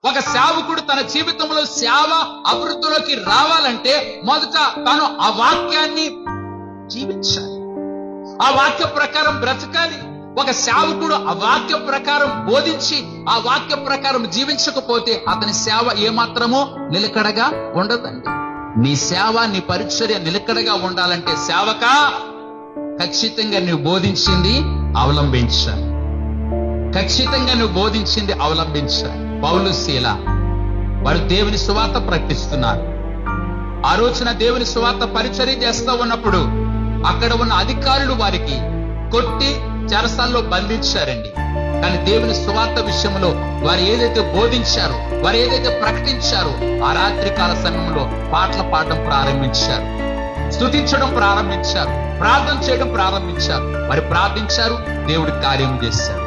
ఒక సేవకుడు తన జీవితంలో సేవ అభివృద్ధిలోకి రావాలంటే మొదట తాను ఆ వాక్యాన్ని జీవించాలి, ఆ వాక్య ప్రకారం బ్రతకాలి. ఒక సేవకుడు ఆ వాక్య ప్రకారం బోధించి ఆ వాక్య ప్రకారం జీవించకపోతే అతని సేవ ఏమాత్రమో నిలకడగా ఉండదండి. నీ సేవ, నీ పరిచర్య నిలకడగా ఉండాలంటే సేవకా ఖచ్చితంగా నువ్వు బోధించింది అవలంబించాలి. ఖచ్చితంగా నువ్వు బోధించింది అవలంబించాలి. పౌలు, శీల వారు దేవుని సువార్త ప్రకటిస్తున్నారు. ఆ రోజున దేవుని సువార్త పరిచర్య చేస్తూ ఉన్నప్పుడు అక్కడ ఉన్న అధికారులు వారికి కొట్టి చెరసాల్లో బంధించారండి. కానీ దేవుని సువార్త విషయంలో వారు ఏదైతే బోధించారో, వారు ఏదైతే ప్రకటించారో, ఆ రాత్రి కాల సమయంలో పాటలు పాడడం ప్రారంభించారు, స్తుతించడం ప్రారంభించారు, ప్రార్థన చేయడం ప్రారంభించారు. మరి ప్రార్థించారు, దేవుడి కార్యం చేశారు.